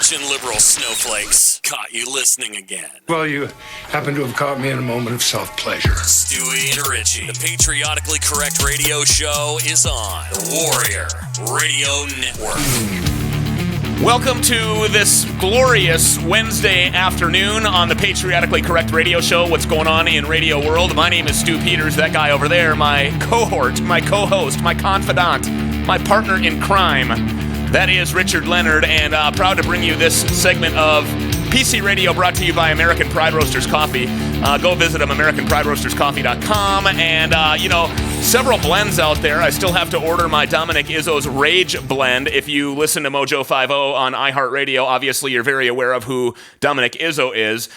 Attention, liberal snowflakes. Caught you listening again. Well, you happen to have caught me in a moment of self-pleasure. Stewie and Richie. The Patriotically Correct Radio Show is on the Warrior Radio Network. Welcome to this glorious Wednesday afternoon on the Patriotically Correct Radio Show. What's going on in radio world? My name is Stu Peters. That guy over there, my cohort, my co-host, my confidant, my partner in crime. That is Richard Leonard, and proud to bring you this segment of PC Radio brought to you by American Pride Roasters Coffee. Go visit them, AmericanPrideRoastersCoffee.com. And, several blends out there. I still have to order my Dominic Izzo's Rage blend. If you listen to Mojo 50 on iHeartRadio, obviously you're very aware of who Dominic Izzo is.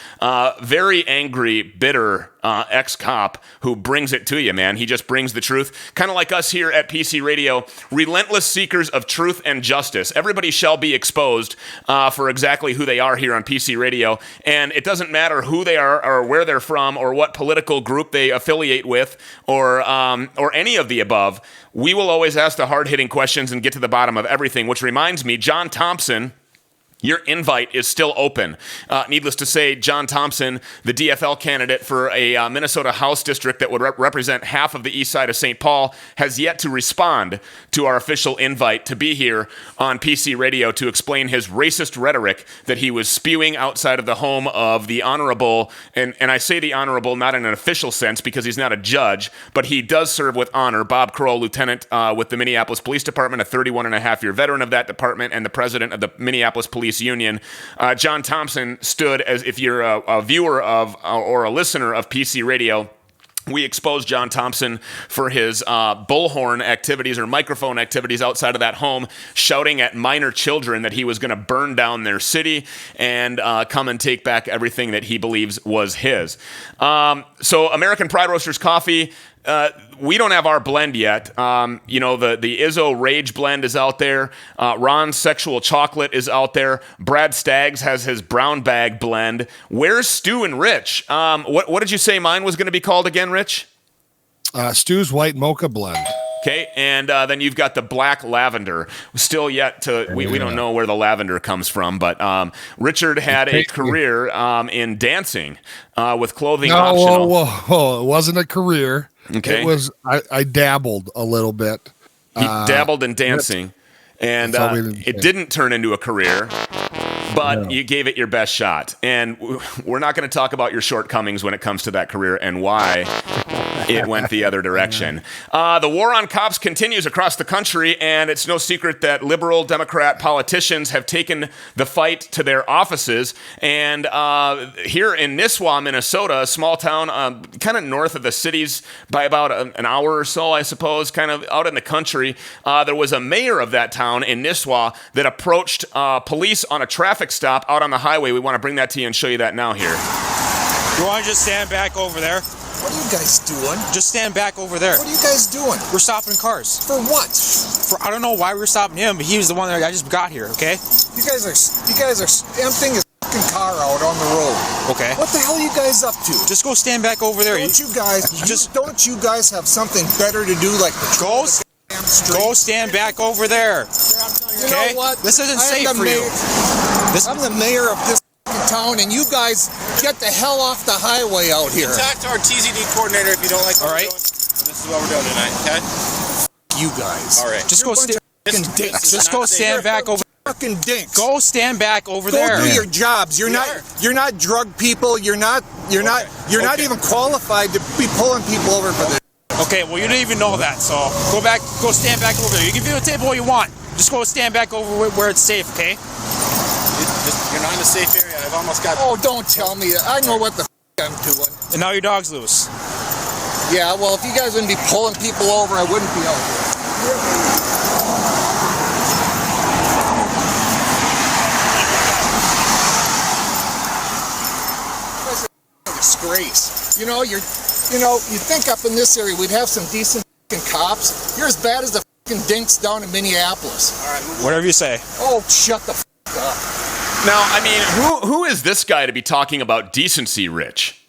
Very angry, bitter ex-cop who brings it to you, man. He just brings the truth. Kind of like us here at PC Radio, relentless seekers of truth and justice. Everybody shall be exposed for exactly who they are here on PC Radio. And it doesn't matter who they are or where they're from or what political group they affiliate with or any of the above. We will always ask the hard-hitting questions and get to the bottom of everything, which reminds me, John Thompson, your invite is still open. Needless to say, John Thompson, the DFL candidate for a Minnesota House district that would represent half of the east side of St. Paul, has yet to respond to our official invite to be here on PC Radio to explain his racist rhetoric that he was spewing outside of the home of the Honorable, and I say the Honorable not in an official sense because he's not a judge, but he does serve with honor, Bob Kroll, lieutenant with the Minneapolis Police Department, a 31-and-a-half-year veteran of that department, and the president of the Minneapolis Police Union. John Thompson stood as, if you're a viewer of or a listener of PC Radio, we exposed John Thompson for his bullhorn activities or microphone activities outside of that home, shouting at minor children that he was going to burn down their city and come and take back everything that he believes was his. So American Pride Roasters Coffee, we don't have our blend yet. The Izzo Rage blend is out there. Ron's Sexual Chocolate is out there. Brad Staggs has his Brown Bag blend. Where's Stu and Rich? What did you say mine was going to be called again, Rich? Stu's White Mocha blend. Okay, and then you've got the Black Lavender. Still yet to, we don't know where the lavender comes from, but Richard had a career in dancing with clothing optional. Whoa, it wasn't a career. Okay. It was, I dabbled a little bit. He dabbled in dancing, and it didn't turn into a career, but you gave it your best shot. And we're not going to talk about your shortcomings when it comes to that career and why it went the other direction. The war on cops continues across the country, and it's no secret that liberal Democrat politicians have taken the fight to their offices. And here in Nisswa, Minnesota, a small town kind of north of the cities by about an hour or so, I suppose, kind of out in the country, there was a mayor of that town in Nisswa that approached police on a traffic stop out on the highway. We want to bring that to you and show you that now here. You want to just stand back over there? What are you guys doing? Just stand back over there. What are you guys doing? We're stopping cars. For what? I don't know why we're stopping him, but he was the one that I just got here, okay? You guys are emptying his fucking car out on the road. Okay. What the hell are you guys up to? Just go stand back over there. Don't you guys have something better to do like go stand back over there. Okay? You know what? This isn't safe for you. I'm the mayor of this town, and you guys get the hell off the highway out here. Talk to our TZD coordinator if you don't like what we're doing. This is what we're doing tonight, okay? You guys. All right. Just go stand back over. Fucking dinks. Go stand back over there. Go do your jobs. You're not drug people. You're not even qualified to be pulling people over for this. Okay, well, you didn't even know that, so go stand back over there. You can view the table all you want. Just go stand back over where it's safe, okay? You're not in a safe area. I've almost got... Oh, don't tell me that. I know what the I'm doing. And now your dog's loose. Yeah, well, if you guys wouldn't be pulling people over, I wouldn't be out here. You guys are a disgrace. You think up in this area we'd have some decent cops. You're as bad as the dinks down in Minneapolis. All right, whatever you say. Oh, shut the up. Now, I mean, who is this guy to be talking about decency, Rich?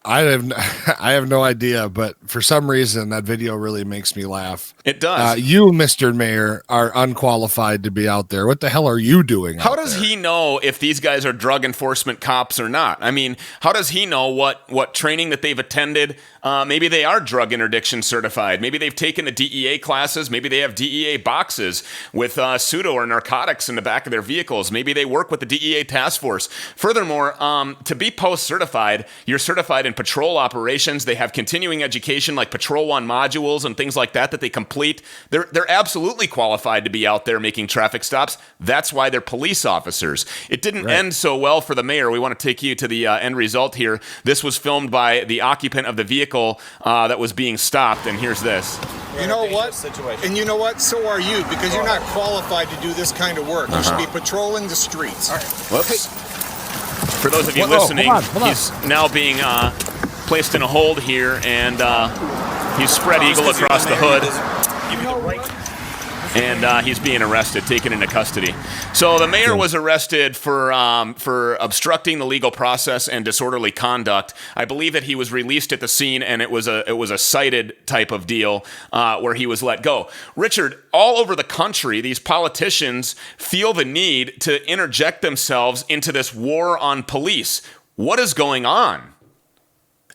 I have I have no idea, but for some reason that video really makes me laugh. It does. You, Mr. Mayor, are unqualified to be out there. What the hell are you doing? How does he know if these guys are drug enforcement cops or not? I mean, how does he know what training that they've attended? Maybe they are drug interdiction certified. Maybe they've taken the DEA classes. Maybe they have DEA boxes with pseudo or narcotics in the back of their vehicles. Maybe they work with the DEA task force. Furthermore, to be post-certified, you're certified in patrol operations. They have continuing education like Patrol 1 modules and things like that they complete. They're absolutely qualified to be out there making traffic stops. That's why they're police officers. It didn't end so well for the mayor. We want to take you to the end result here. This was filmed by the occupant of the vehicle that was being stopped, and here's this. You know what? And you know what? So are you, because you're not qualified to do this kind of work. You should be patrolling the streets. Whoops. For those of you listening, hold on. he's now being placed in a hold here, and he's spread eagle across the hood. And he's being arrested, taken into custody. So the mayor was arrested for obstructing the legal process and disorderly conduct. I believe that he was released at the scene, and it was a cited type of deal where he was let go. Richard, all over the country, these politicians feel the need to interject themselves into this war on police. What is going on?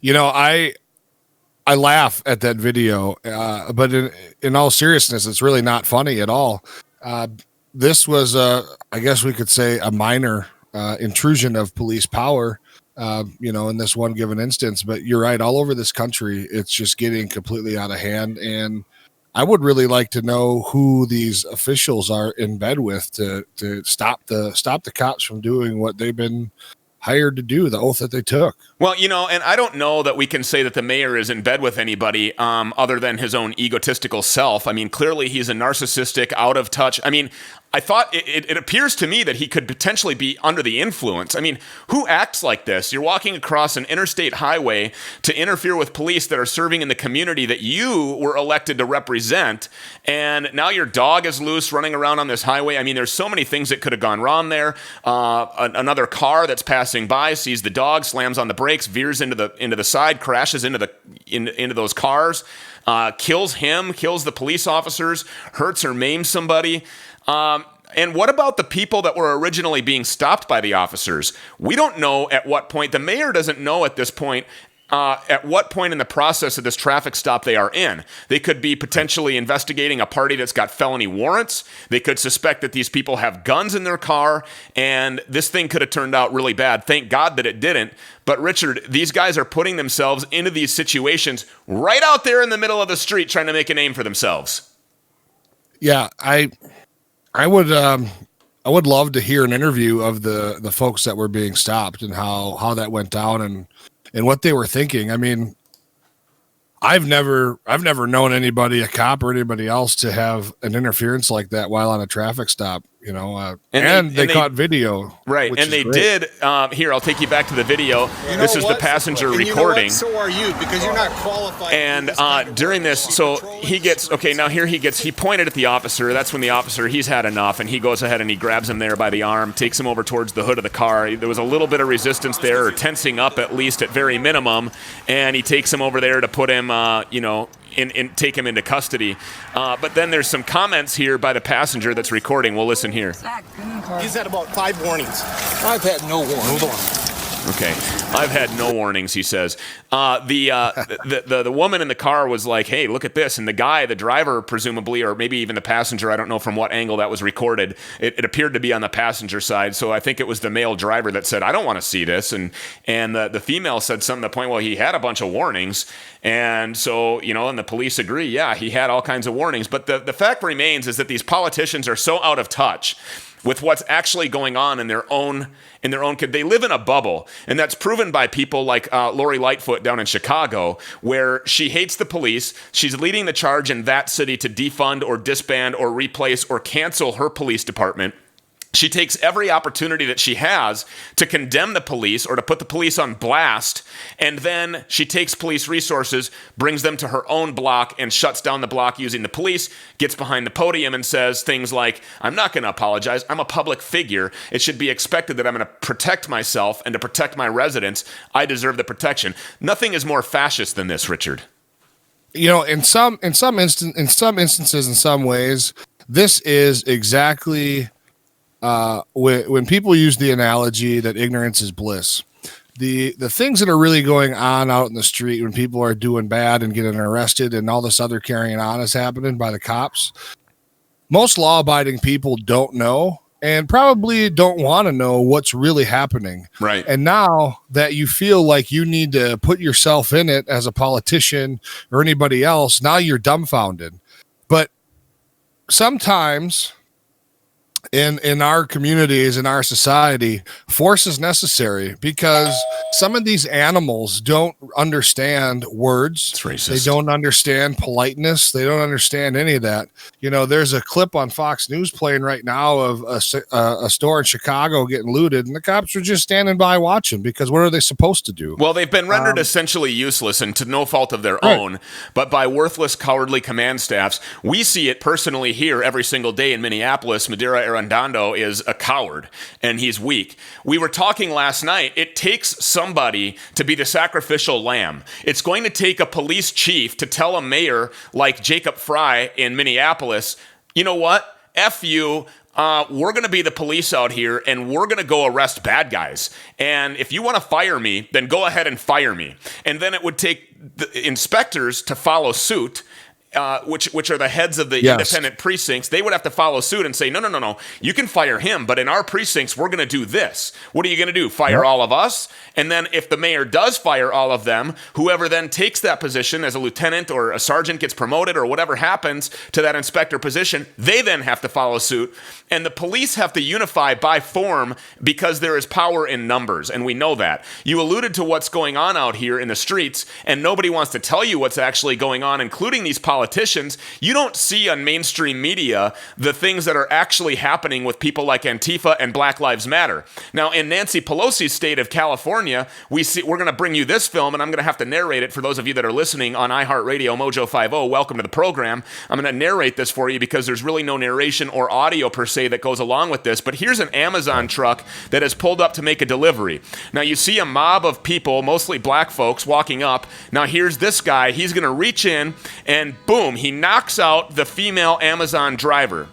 You know, I laugh at that video, but in all seriousness, it's really not funny at all. This was, I guess we could say, a minor intrusion of police power, in this one given instance. But you're right, all over this country, it's just getting completely out of hand. And I would really like to know who these officials are in bed with to stop the cops from doing what they've been hired to do, the oath that they took. Well, and I don't know that we can say that the mayor is in bed with anybody other than his own egotistical self. I mean, clearly he's a narcissistic, out of touch. I mean, I thought it appears to me that he could potentially be under the influence. I mean, who acts like this? You're walking across an interstate highway to interfere with police that are serving in the community that you were elected to represent, and now your dog is loose running around on this highway. I mean, there's so many things that could have gone wrong there. Another car that's passing by sees the dog, slams on the brakes, veers into the side, crashes into those cars, kills him, kills the police officers, hurts or maims somebody. And what about the people that were originally being stopped by the officers? We don't know at what point. The mayor doesn't know at this point at what point in the process of this traffic stop they are in. They could be potentially investigating a party that's got felony warrants. They could suspect that these people have guns in their car, and this thing could have turned out really bad. Thank God that it didn't. But Richard, these guys are putting themselves into these situations right out there in the middle of the street trying to make a name for themselves. Yeah, I would love to hear an interview of the folks that were being stopped and how that went down and what they were thinking. I mean, I've never known anybody, a cop or anybody else, to have an interference like that while on a traffic stop. And they caught video, right? And they did. Here, I'll take you back to the video. This is the passenger recording. So are you, because you're not qualified. And during this, so he gets now here he pointed at the officer. That's when the officer, he's had enough, and he goes ahead and he grabs him there by the arm, takes him over towards the hood of the car. There was a little bit of resistance there, or tensing up at least at very minimum, and he takes him over there to put him, take him into custody. But then there's some comments here by the passenger that's recording. We'll listen here. He's had about 5 warnings. I've had no warning. Hold on. Okay, I've had no warnings, he says. The woman in the car was like, hey, look at this. And the guy, the driver, presumably, or maybe even the passenger, I don't know from what angle that was recorded, it appeared to be on the passenger side. So I think it was the male driver that said, I don't want to see this. And the female said something to the point, well, he had a bunch of warnings. And so, and the police agree, yeah, he had all kinds of warnings. But the fact remains is that these politicians are so out of touch with what's actually going on in their own. They live in a bubble, and that's proven by people like Lori Lightfoot down in Chicago, where she hates the police. She's leading the charge in that city to defund or disband or replace or cancel her police department. She takes every opportunity that she has to condemn the police or to put the police on blast, and then she takes police resources, brings them to her own block, and shuts down the block using the police, gets behind the podium and says things like, I'm not going to apologize. I'm a public figure. It should be expected that I'm going to protect myself and to protect my residents. I deserve the protection. Nothing is more fascist than this, Richard. You know, in some instances, in some ways, this is exactly when people use the analogy that ignorance is bliss. The things that are really going on out in the street when people are doing bad and getting arrested and all this other carrying on is happening by the cops, most law-abiding people don't know and probably don't want to know what's really happening. Right. And now that you feel like you need to put yourself in it as a politician or anybody else, now you're dumbfounded. But sometimes in our communities, in our society, force is necessary because some of these animals don't understand words. It's racist. They don't understand politeness. They don't understand any of that. You know, there's a clip on Fox News playing right now of a store in Chicago getting looted, and the cops are just standing by watching because what are they supposed to do? Well, they've been rendered essentially useless and to no fault of their own, but by worthless, cowardly command staffs. We see it personally here every single day in Minneapolis. Madera Arredondo is a coward, and he's weak. We were talking last night. It takes somebody to be the sacrificial lamb. It's going to take a police chief to tell a mayor like Jacob Fry in Minneapolis, you know what? F you. We're going to be the police out here, and we're going to go arrest bad guys. And if you want to fire me, then go ahead and fire me. And then it would take the inspectors to follow suit, which are the heads of the independent precincts. They would have to follow suit and say, no, you can fire him, but in our precincts, we're going to do this. What are you going to do? Fire all of us? And then if the mayor does fire all of them, whoever then takes that position as a lieutenant or a sergeant gets promoted or whatever happens to that inspector position, they then have to follow suit. And the police have to unify by form because there is power in numbers, and we know that. You alluded to what's going on out here in the streets, and nobody wants to tell you what's actually going on, including these politicians. You don't see on mainstream media the things that are actually happening with people like Antifa and Black Lives Matter. Now, in Nancy Pelosi's state of California, we're going to bring you this film, and I'm going to have to narrate it for those of you that are listening on iHeartRadio, Mojo 50. Welcome to the program. I'm going to narrate this for you because there's really no narration or audio per se that goes along with this. But here's an Amazon truck that has pulled up to make a delivery. Now, you see a mob of people, mostly black folks, walking up. Now, here's this guy. He's going to reach in, and boom, he knocks out the female Amazon driver.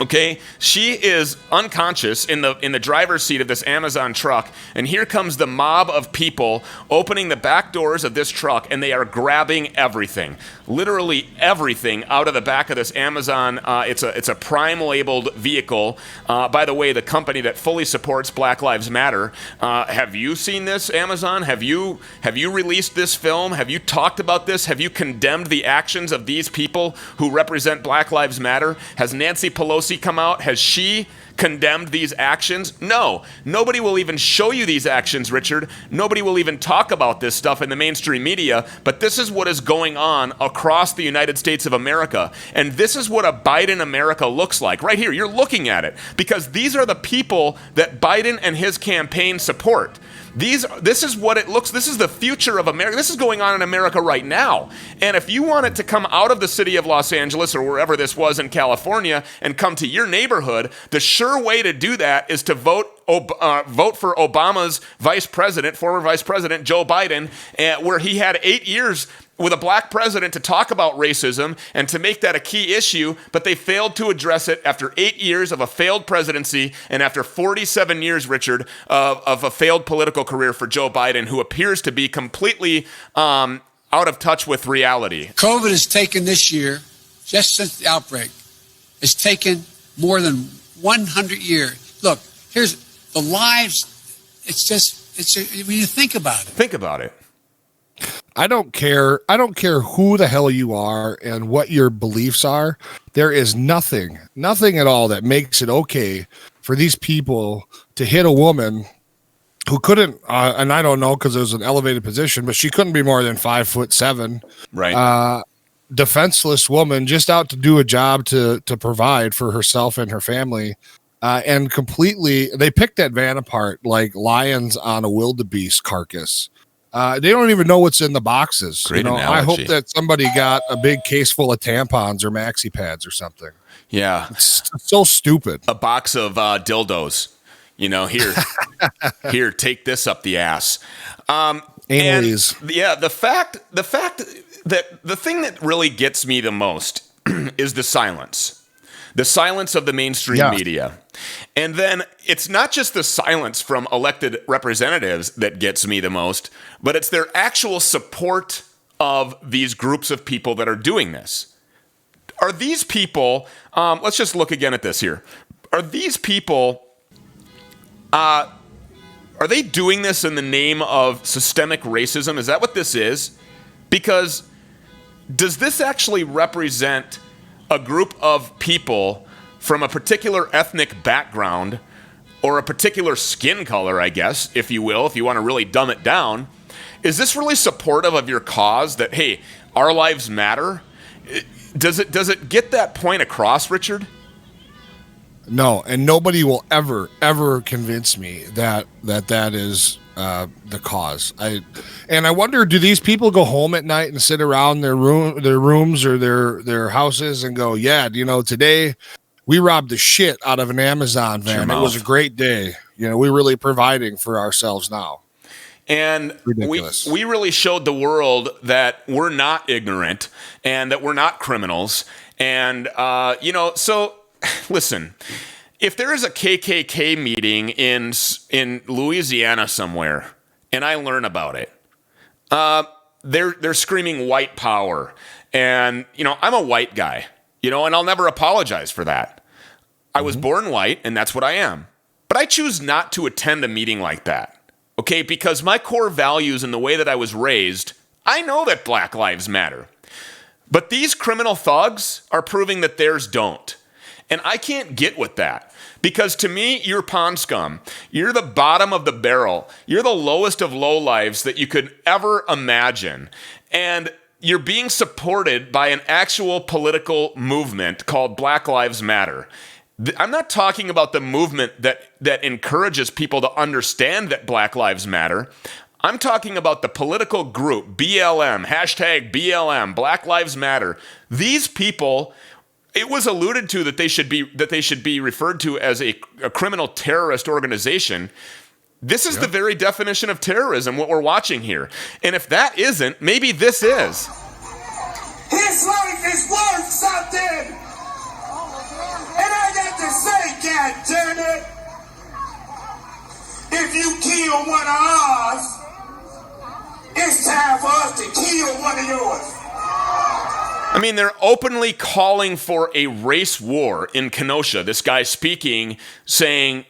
Okay, she is unconscious in the driver's seat of this Amazon truck, and here comes the mob of people opening the back doors of this truck, and they are grabbing everything, literally everything out of the back of this Amazon. It's a Prime labeled vehicle. By the way, the company that fully supports Black Lives Matter. Have you seen this, Amazon? Have you released this film? Have you talked about this? Have you condemned the actions of these people who represent Black Lives Matter? Has Nancy Pelosi come out? Has she condemned these actions? No. Nobody will even show you these actions, Richard. Nobody will even talk about this stuff in the mainstream media, but this is what is going on across the United States of America. And this is what a Biden America looks like. Right here, you're looking at it, because these are the people that Biden and his campaign support. This is what it looks. This is the future of America. This is going on in America right now. And if you want it to come out of the city of Los Angeles or wherever this was in California and come to your neighborhood, the sure way to do that is to vote for Obama's former vice president, Joe Biden, where he had 8 years with a black president to talk about racism and to make that a key issue, but they failed to address it after 8 years of a failed presidency and after 47 years, Richard, of a failed political career for Joe Biden, who appears to be completely out of touch with reality. COVID has taken this year, just since the outbreak, has taken more than 100 years. Look, here's the lives. When you think about it. Think about it. I don't care who the hell you are and what your beliefs are. There is nothing at all that makes it okay for these people to hit a woman who couldn't, and I don't know because it was an elevated position, but she couldn't be more than 5'7". Right. Defenseless woman just out to do a job to provide for herself and her family. and completely they picked that van apart like lions on a wildebeest carcass. They don't even know what's in the boxes. Great I analogy. hope that somebody got a big case full of tampons or maxi pads or something. Yeah. It's so stupid. A box of dildos. Here, take this up the ass. Analies. Yeah, the fact that the thing that really gets me the most is the silence. The silence of the mainstream media. And then it's not just the silence from elected representatives that gets me the most, but it's their actual support of these groups of people that are doing this. Are these people, let's just look again at this here. Are these people, are they doing this in the name of systemic racism? Is that what this is? Because does this actually represent a group of people from a particular ethnic background or a particular skin color, I guess, if you will, if you want to really dumb it down? Is this really supportive of your cause that, hey, our lives matter? Does it get that point across, Richard? No, and nobody will ever convince me that is the cause. I wonder, do these people go home at night and sit around their rooms or their houses and go, yeah, today we robbed the shit out of an Amazon van. It was a great day. We're really providing for ourselves now. And we really showed the world that we're not ignorant and that we're not criminals. And, so listen, if there is a KKK meeting in Louisiana somewhere and I learn about it, they're screaming white power. And, I'm a white guy, and I'll never apologize for that. I was born white and that's what I am. But I choose not to attend a meeting like that. Okay, because my core values and the way that I was raised, I know that Black Lives Matter. But these criminal thugs are proving that theirs don't. And I can't get with that. Because to me, you're pond scum. You're the bottom of the barrel. You're the lowest of lowlives that you could ever imagine. And you're being supported by an actual political movement called Black Lives Matter. I'm not talking about the movement that encourages people to understand that Black Lives Matter. I'm talking about the political group, BLM, hashtag BLM, Black Lives Matter. These people, it was alluded to that they should be referred to as a criminal terrorist organization. This is the very definition of terrorism, what we're watching here. And if that isn't, maybe this is. His life is worth something! And I got to say, God damn it, if you kill one of ours, it's time for us to kill one of yours. I mean, they're openly calling for a race war in Kenosha. This guy speaking, saying,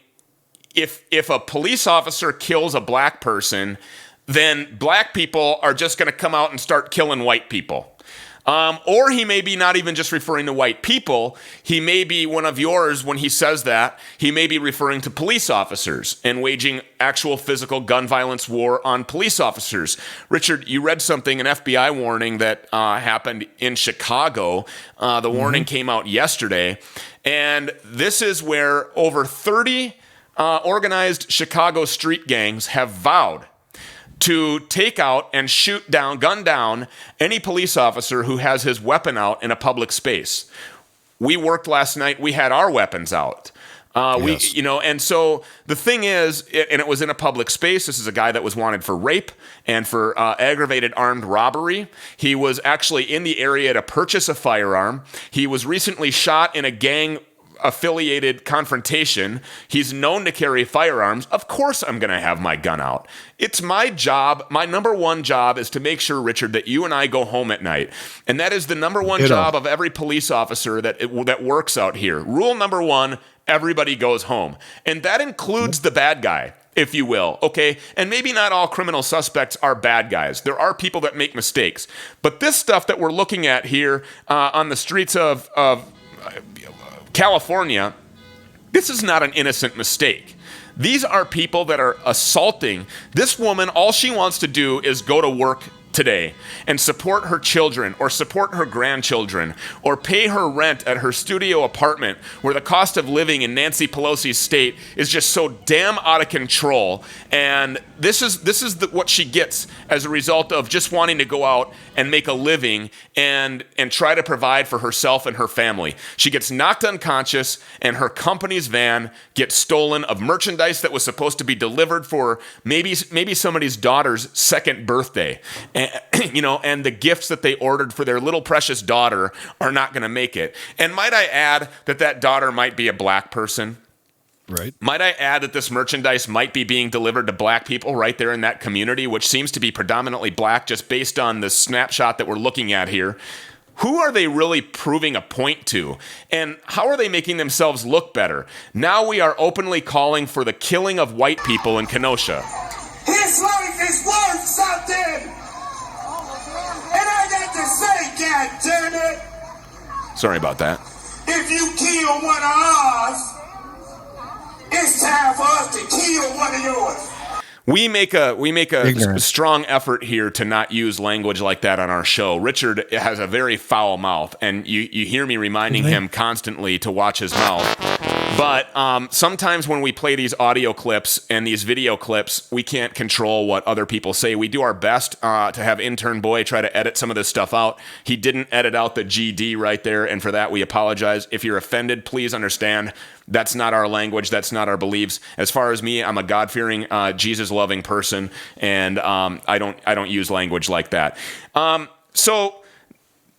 if a police officer kills a black person, then black people are just going to come out and start killing white people. Or he may be not even just referring to white people. He may be one of yours when he says that. He may be referring to police officers and waging actual physical gun violence war on police officers. Richard, you read something, an FBI warning that happened in Chicago. The warning came out yesterday. And this is where over 30 organized Chicago street gangs have vowed to take out and gun down any police officer who has his weapon out in a public space. We worked last night. We had our weapons out. Yes. And so the thing is, and it was in a public space. This is a guy that was wanted for rape and for aggravated armed robbery. He was actually in the area to purchase a firearm. He was recently shot in a gang affiliated confrontation. He's known to carry firearms. Of course I'm going to have my gun out. It's my job. My number one job is to make sure, Richard, that you and I go home at night. And that is the number one job of every police officer that works out here. Rule number one, everybody goes home. And that includes the bad guy, if you will, okay? And maybe not all criminal suspects are bad guys. There are people that make mistakes. But this stuff that we're looking at here on the streets of California, this is not an innocent mistake. These are people that are assaulting. This woman, all she wants to do is go to work today and support her children or support her grandchildren or pay her rent at her studio apartment where the cost of living in Nancy Pelosi's state is just so damn out of control. And this is what she gets as a result of just wanting to go out and make a living and try to provide for herself and her family. She gets knocked unconscious and her company's van gets stolen of merchandise that was supposed to be delivered for maybe somebody's daughter's second birthday. And the gifts that they ordered for their little precious daughter are not going to make it. And might I add that daughter might be a black person? Right. Might I add that this merchandise might be being delivered to black people right there in that community, which seems to be predominantly black just based on the snapshot that we're looking at here? Who are they really proving a point to? And how are they making themselves look better? Now we are openly calling for the killing of white people in Kenosha. His life is worth something! And I got to say, God damn it! Sorry about that. If you kill one of ours, it's time for us to kill one of yours. We make a Ignorant. strong effort here to not use language like that on our show. Richard has a very foul mouth, and you hear me reminding him constantly to watch his mouth. But sometimes when we play these audio clips and these video clips, we can't control what other people say. We do our best to have intern boy try to edit some of this stuff out. He didn't edit out the GD right there, and for that we apologize. If you're offended, please understand that's not our language. That's not our beliefs. As far as me, I'm a God-fearing, Jesus-loving person, and I don't use language like that. So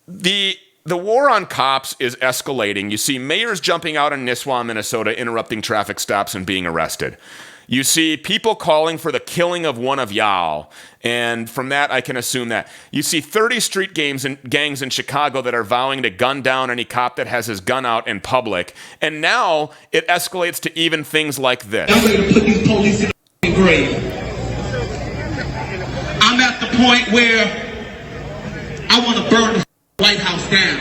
the war on cops is escalating. You see mayors jumping out in Nisswa, Minnesota, interrupting traffic stops and being arrested. You see people calling for the killing of one of y'all, and from that I can assume that. You see 30 street gangs in Chicago that are vowing to gun down any cop that has his gun out in public, and now it escalates to even things like this. I'm ready to put these police in the grave. I'm at the point where I want to burn the White House down.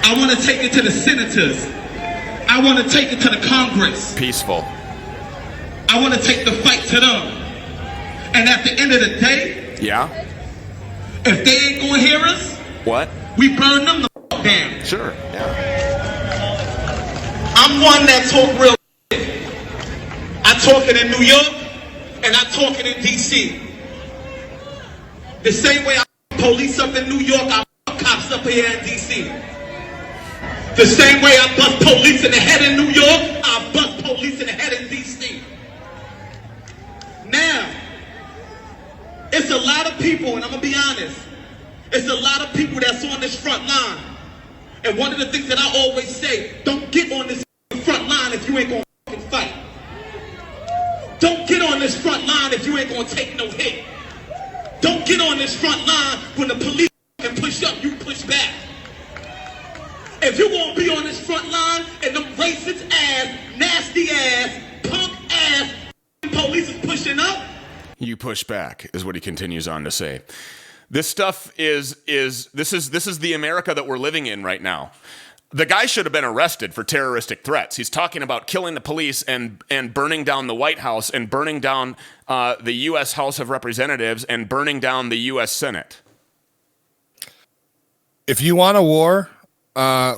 I want to take it to the senators. I want to take it to the Congress. Peaceful. I want to take the fight to them. And at the end of the day, yeah, if they ain't gonna hear us, what? We burn them the down. Sure. Yeah. I'm one that talk real. I talk it in New York and I talk it in DC. The same way I police up in New York, I cops up here in DC. The same way I bust police in the head in New York, I bust police in the head in DC. Now, it's a lot of people, and I'm gonna be honest, it's a lot of people that's on this front line. And one of the things that I always say, don't get on this front line if you ain't gonna fucking fight. Don't get on this front line if you ain't gonna take no hit. Don't get on this front line when the police can push up, you push back. If you won't be on this front line and them racist ass, nasty ass, punk ass police is pushing up, you push back, is what he continues on to say. This stuff is the America that we're living in right now. The guy should have been arrested for terroristic threats. He's talking about killing the police and burning down the White House and burning down the U.S. House of Representatives and burning down the U.S. Senate. If you want a war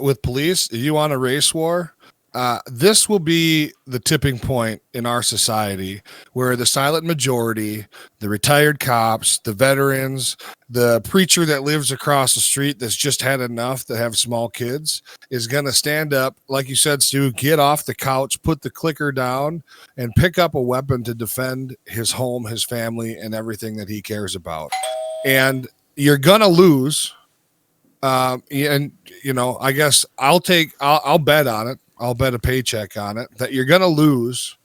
with police, if you want a race war, this will be the tipping point in our society where the silent majority, the retired cops, the veterans, the preacher that lives across the street that's just had enough to have small kids is going to stand up, like you said, Stu, get off the couch, put the clicker down, and pick up a weapon to defend his home, his family, and everything that he cares about. And you're going to lose. And, you know, I guess I'll bet on it. I'll bet a paycheck on it that you're going to lose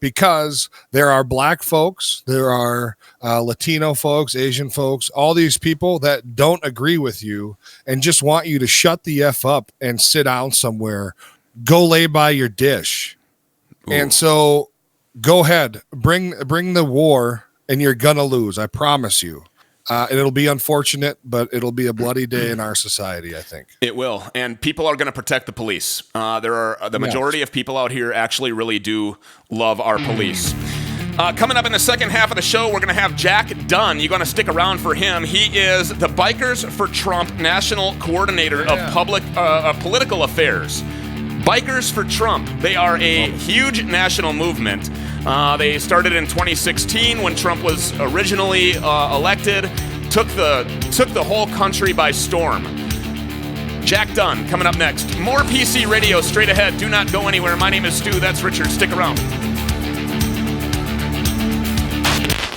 because there are black folks, there are Latino folks, Asian folks, all these people that don't agree with you and just want you to shut the F up and sit down somewhere, go lay by your dish. Ooh. And so go ahead, bring the war and you're going to lose. I promise you. It'll be unfortunate, but it'll be a bloody day in our society, I think. It will. And people are going to protect the police. The majority of people out here actually really do love our police. Coming up in the second half of the show, we're going to have Jack Dunn. You're going to stick around for him. He is the Bikers for Trump National Coordinator of Political Affairs. Bikers for Trump. They are a huge national movement. They started in 2016 when Trump was originally elected. Took the whole country by storm. Jack Dunn coming up next. More PC Radio straight ahead. Do not go anywhere. My name is Stu. That's Richard. Stick around.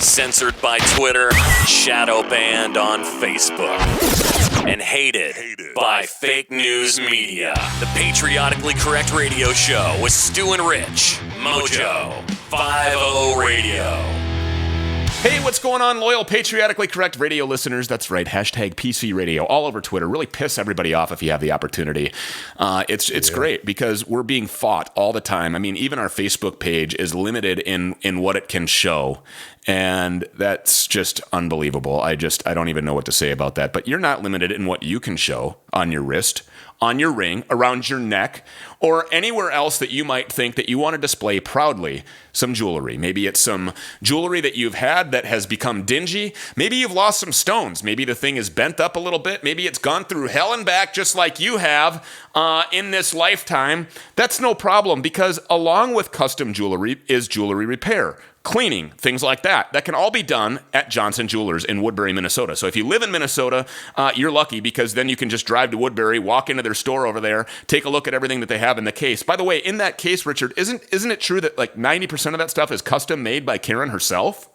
Censored by Twitter, shadow banned on Facebook, and hated by fake news media. The Patriotically Correct Radio Show with Stu and Rich, Mojo 50 Radio. Hey, what's going on, loyal Patriotically Correct Radio listeners? That's right, hashtag PC Radio all over Twitter. Really piss everybody off if you have the opportunity. It's great because we're being fought all the time. I mean, even our Facebook page is limited in what it can show. And that's just unbelievable. I don't even know what to say about that. But you're not limited in what you can show on your wrist, on your ring, around your neck, or anywhere else that you might think that you want to display proudly some jewelry. Maybe it's some jewelry that you've had that has become dingy. Maybe you've lost some stones. Maybe the thing is bent up a little bit. Maybe it's gone through hell and back just like you have in this lifetime. That's no problem because along with custom jewelry is jewelry repair. Cleaning, things like that. That can all be done at Johnson Jewelers in Woodbury, Minnesota. So if you live in Minnesota, you're lucky because then you can just drive to Woodbury, walk into their store over there, take a look at everything that they have in the case. By the way, in that case, Richard, isn't it true that like 90% of that stuff is custom made by Karen herself?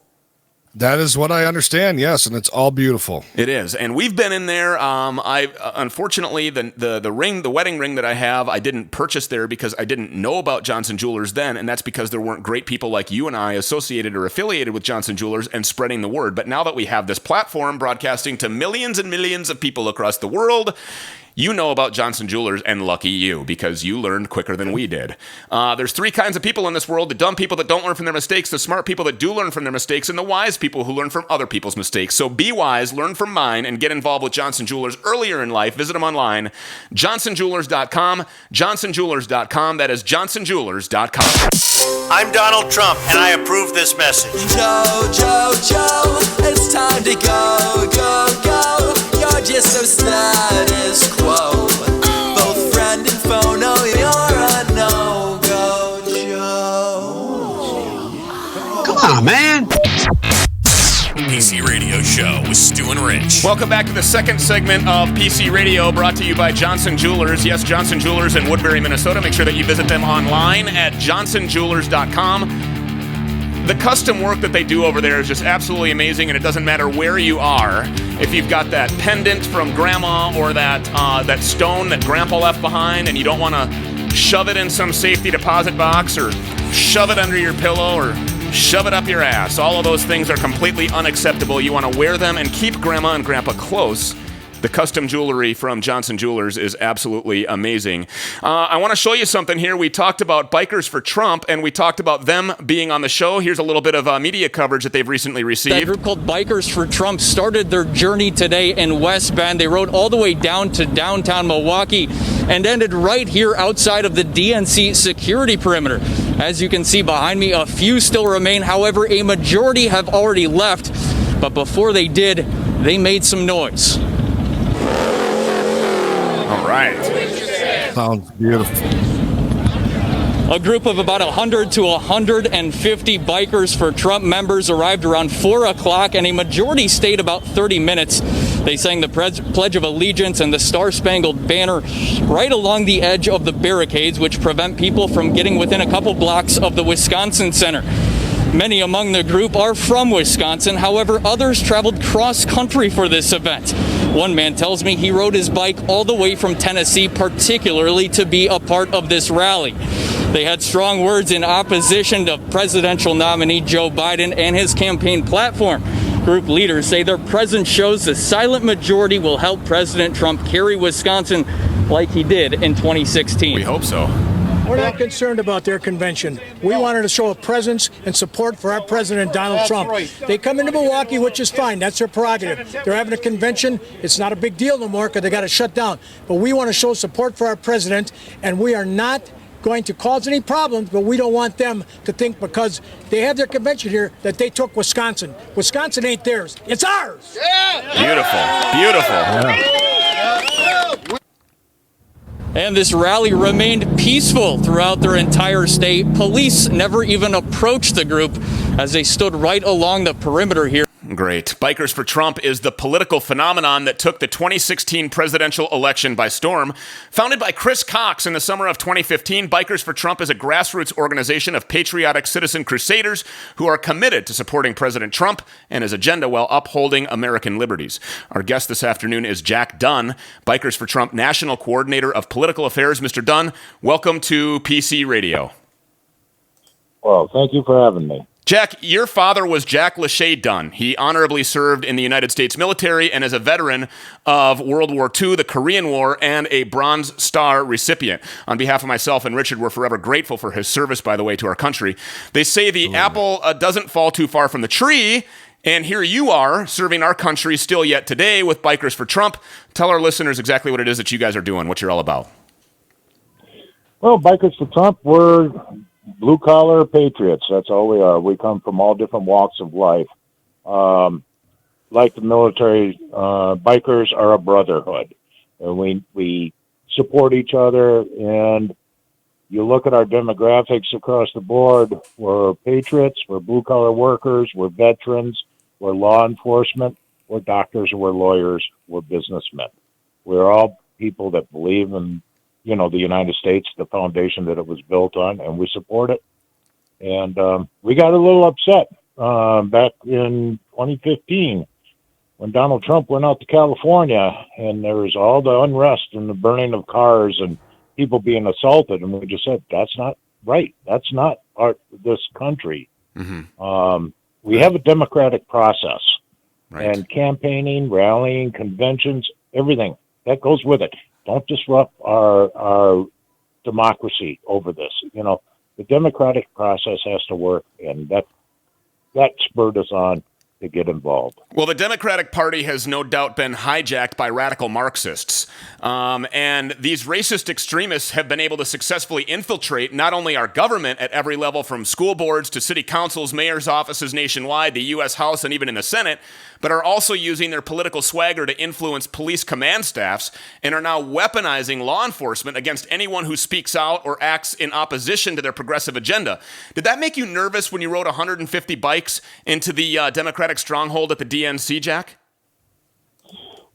That is what I understand, yes, and it's all beautiful. It is, and we've been in there. I unfortunately the ring, the wedding ring that I have, I didn't purchase there because I didn't know about Johnson Jewelers then, and that's because there weren't great people like you and I associated or affiliated with Johnson Jewelers and spreading the word. But now that we have this platform broadcasting to millions and millions of people across the world, you know about Johnson Jewelers, and lucky you, because you learned quicker than we did. There's three kinds of people in this world: the dumb people that don't learn from their mistakes, the smart people that do learn from their mistakes, and the wise people who learn from other people's mistakes. So be wise, learn from mine, and get involved with Johnson Jewelers earlier in life. Visit them online, johnsonjewelers.com, johnsonjewelers.com. That is johnsonjewelers.com. I'm Donald Trump, and I approve this message. Joe, it's time to go, go, go. You're just so status quo. Both friend and foe know you're a no-go, Joe. Come on, man. PC Radio Show with Stu and Rich. Welcome back to the second segment of PC Radio, brought to you by Johnson Jewelers. Yes, Johnson Jewelers in Woodbury, Minnesota. Make sure that you visit them online at johnsonjewelers.com. The custom work that they do over there is just absolutely amazing, and it doesn't matter where you are. If you've got that pendant from Grandma or that stone that Grandpa left behind, and you don't want to shove it in some safety deposit box or shove it under your pillow or shove it up your ass, all of those things are completely unacceptable. You want to wear them and keep Grandma and Grandpa close. The custom jewelry from Johnson Jewelers is absolutely amazing. I want to show you something here. We talked about Bikers for Trump, and we talked about them being on the show. Here's a little bit of media coverage that they've recently received. That group called Bikers for Trump started their journey today in West Bend. They rode all the way down to downtown Milwaukee and ended right here outside of the DNC security perimeter. As you can see behind me, a few still remain. However, a majority have already left. But before they did, they made some noise. All right. Sounds beautiful. A group of about 100 to 150 Bikers for Trump members arrived around 4 o'clock, and a majority stayed about 30 minutes. They sang the Pledge of Allegiance and the Star-Spangled Banner right along the edge of the barricades, which prevent people from getting within a couple blocks of the Wisconsin Center. Many among the group are from Wisconsin. However, others traveled cross-country for this event. One man tells me he rode his bike all the way from Tennessee, particularly to be a part of this rally. They had strong words in opposition to presidential nominee Joe Biden and his campaign platform. Group leaders say their presence shows the silent majority will help President Trump carry Wisconsin like he did in 2016. We hope so. We're not concerned about their convention. We wanted to show a presence and support for our president, Donald Trump. They come into Milwaukee, which is fine. That's their prerogative. They're having a convention. It's not a big deal no more because they got to shut down. But we want to show support for our president, and we are not going to cause any problems, but we don't want them to think because they have their convention here that they took Wisconsin. Wisconsin ain't theirs. It's ours. Beautiful. And this rally remained peaceful throughout their entire state. Police never even approached the group as they stood right along the perimeter here. Great. Bikers for Trump is the political phenomenon that took the 2016 presidential election by storm. Founded by Chris Cox in the summer of 2015, Bikers for Trump is a grassroots organization of patriotic citizen crusaders who are committed to supporting President Trump and his agenda while upholding American liberties. Our guest this afternoon is Jack Dunn, Bikers for Trump National Coordinator of Political Affairs. Mr. Dunn, welcome to PC Radio. Well, thank you for having me. Jack, your father was Jack Lachey Dunn. He honorably served in the United States military and is a veteran of World War II, the Korean War, and a Bronze Star recipient. On behalf of myself and Richard, we're forever grateful for his service, by the way, to our country. They say the apple doesn't fall too far from the tree, and here you are serving our country still yet today with Bikers for Trump. Tell our listeners exactly what it is that you guys are doing, what you're all about. Well, Bikers for Trump, we're blue-collar patriots. That's all we are. We come from all different walks of life. Like the military, bikers are a brotherhood. We support each other, and you look at our demographics across the board, we're patriots, we're blue-collar workers, we're veterans, we're law enforcement, we're doctors, we're lawyers, we're businessmen. We're all people that believe in the United States, the foundation that it was built on, and we support it. And we got a little upset back in 2015 when Donald Trump went out to California, and there was all the unrest and the burning of cars and people being assaulted. And we just said, that's not right. That's not this country. Mm-hmm. We have a democratic process. Right. And campaigning, rallying, conventions, everything, that goes with it. Don't disrupt our democracy over this. The democratic process has to work, and that spurred us on to get involved. Well, the Democratic Party has no doubt been hijacked by radical Marxists. And these racist extremists have been able to successfully infiltrate not only our government at every level, from school boards to city councils, mayor's offices nationwide, the U.S. House, and even in the Senate, but are also using their political swagger to influence police command staffs and are now weaponizing law enforcement against anyone who speaks out or acts in opposition to their progressive agenda. Did that make you nervous when you rode 150 bikes into the Democratic stronghold at the DNC, Jack?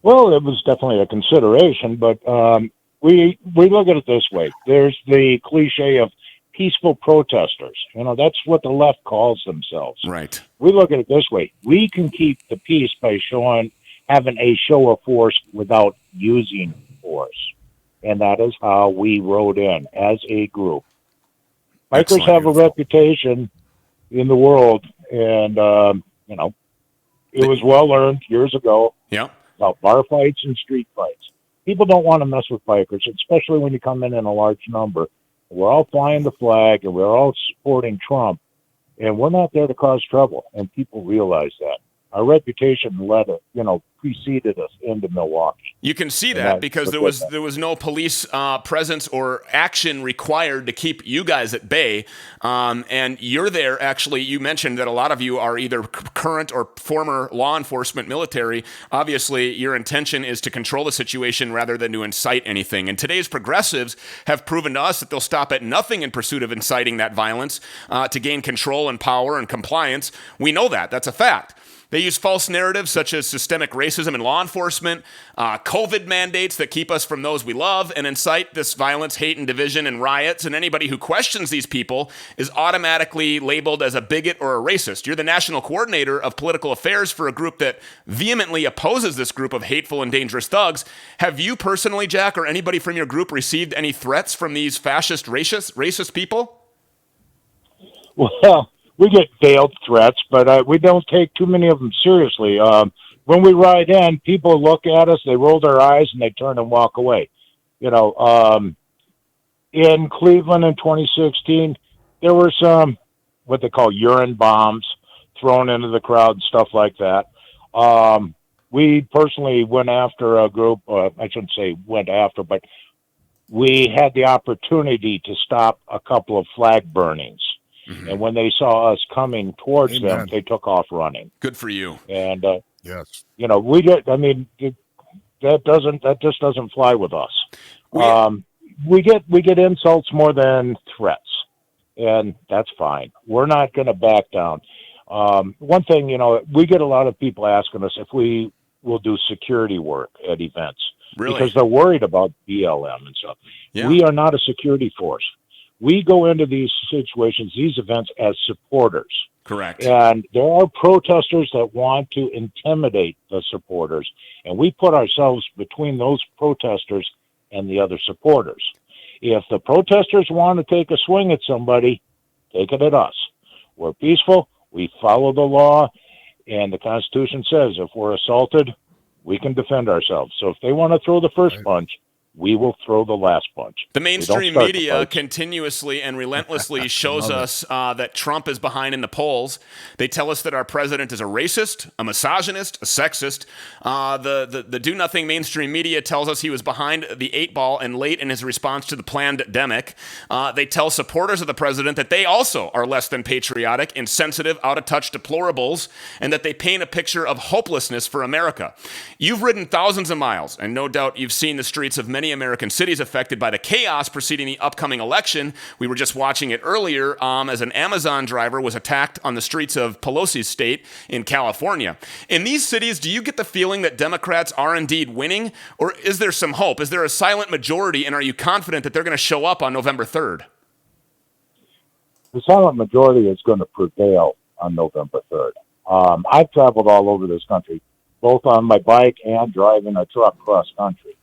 Well, it was definitely a consideration, but we look at it this way. There's the cliche of peaceful protesters. That's what the left calls themselves. Right. We look at it this way. We can keep the peace by having a show of force without using force. And that is how we rode in as a group. Bikers have a reputation in the world, and, it was well earned years ago. Yeah. About bar fights and street fights. People don't want to mess with bikers, especially when you come in a large number. We're all flying the flag, and we're all supporting Trump, and we're not there to cause trouble, and people realize that. Our reputation preceded us into Milwaukee. You can see that because there was no police presence or action required to keep you guys at bay. And you're there, actually. You mentioned that a lot of you are either current or former law enforcement military. Obviously, your intention is to control the situation rather than to incite anything. And today's progressives have proven to us that they'll stop at nothing in pursuit of inciting that violence to gain control and power and compliance. We know that. That's a fact. They use false narratives such as systemic racism in law enforcement, COVID mandates that keep us from those we love, and incite this violence, hate, and division and riots. And anybody who questions these people is automatically labeled as a bigot or a racist. You're the national coordinator of political affairs for a group that vehemently opposes this group of hateful and dangerous thugs. Have you personally, Jack, or anybody from your group received any threats from these fascist, racist people? Well, we get veiled threats, but we don't take too many of them seriously. When we ride in, people look at us, they roll their eyes, and they turn and walk away. In Cleveland in 2016, there were some what they call urine bombs thrown into the crowd and stuff like that. We personally went after a group, I shouldn't say went after, but we had the opportunity to stop a couple of flag burnings. Mm-hmm. And when they saw us coming towards them, they took off running. Good for you. And, yes, you know, that just doesn't fly with us. We get insults more than threats, and that's fine. We're not going to back down. One thing, you know, we get a lot of people asking us if we will do security work at events. Really? Because they're worried about BLM and stuff. Yeah. We are not a security force. We go into these situations, these events, as supporters. Correct. And there are protesters that want to intimidate the supporters, and we put ourselves between those protesters and the other supporters. If the protesters want to take a swing at somebody, take it at us. We're peaceful. We follow the law, and the Constitution says if we're assaulted, we can defend ourselves. So if they want to throw the first punch, we will throw the last punch. The mainstream media continuously and relentlessly shows us that Trump is behind in the polls. They tell us that our president is a racist, a misogynist, a sexist. The do-nothing mainstream media tells us he was behind the 8 ball and late in his response to the pandemic. They tell supporters of the president that they also are less than patriotic, insensitive, out-of-touch deplorables, and that they paint a picture of hopelessness for America. You've ridden thousands of miles, and no doubt you've seen the streets of many American cities affected by the chaos preceding the upcoming election. We were just watching it earlier as an Amazon driver was attacked on the streets of Pelosi's state in California. In these cities, do you get the feeling that Democrats are indeed winning, or is there some hope? Is there a silent majority, and are you confident that they're going to show up on November 3rd? The silent majority is going to prevail on November 3rd. I've traveled all over this country, both on my bike and driving a truck cross country.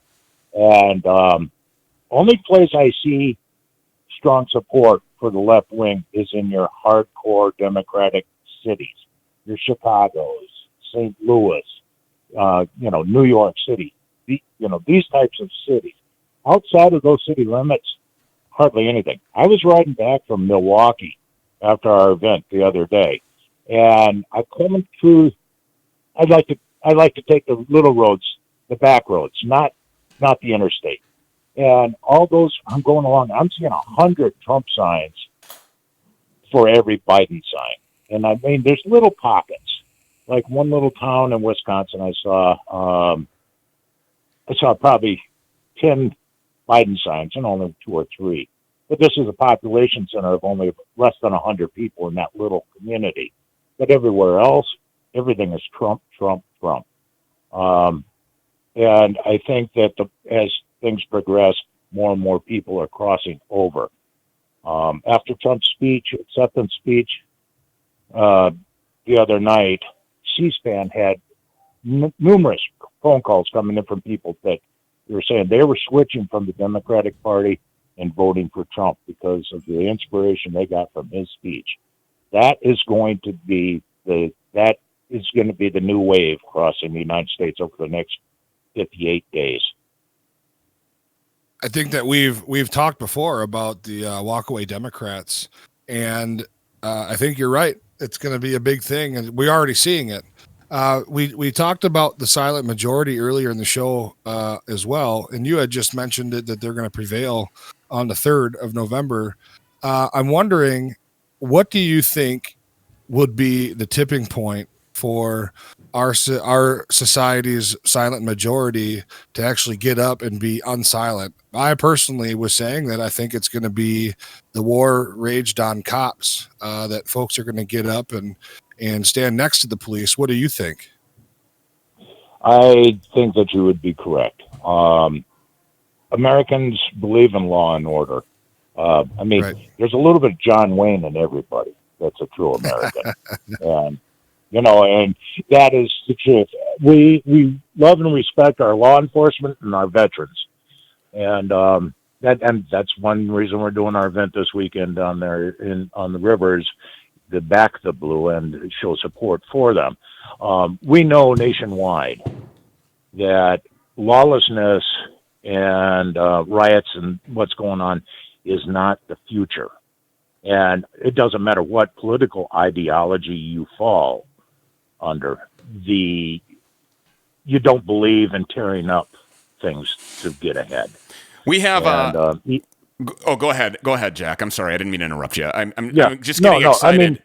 And only place I see strong support for the left wing is in your hardcore Democratic cities, your Chicago's, St. Louis, New York City, these types of cities. Outside of those city limits, hardly anything. I was riding back from Milwaukee after our event the other day, and I coming through. I'd like to take the little roads, the back roads, not the interstate. And all those, I'm going along, I'm seeing 100 Trump signs for every Biden sign. And I mean, there's little pockets. Like one little town in Wisconsin, I saw probably 10 Biden signs and only 2 or 3. But this is a population center of only less than 100 people in that little community. But everywhere else, everything is Trump, Trump, Trump. And I think that as things progress, more and more people are crossing over. After Trump's acceptance speech, the other night, C-SPAN had numerous phone calls coming in from people that were saying they were switching from the Democratic Party and voting for Trump because of the inspiration they got from his speech. That is going to be the new wave crossing the United States over the next 58 days. I think that we've talked before about the walkaway Democrats, and I think you're right. It's going to be a big thing, and we're already seeing it. We talked about the silent majority earlier in the show as well, and you had just mentioned it that they're going to prevail on the 3rd of November. I'm wondering, what do you think would be the tipping point for our society's silent majority to actually get up and be unsilent? I personally was saying that I think it's going to be the war raged on cops, that folks are going to get up and stand next to the police. What do you think? I think that you would be correct. Americans believe in law and order. There's a little bit of John Wayne in everybody that's a true American. And that is the truth. We love and respect our law enforcement and our veterans. And that's one reason we're doing our event this weekend down there on the rivers, to back the blue and show support for them. We know nationwide that lawlessness and riots and what's going on is not the future. And it doesn't matter what political ideology you fall under. You don't believe in tearing up things to get ahead. We have And, go ahead, Jack. I'm sorry, I didn't mean to interrupt you. I'm just no, getting no. excited. I mean,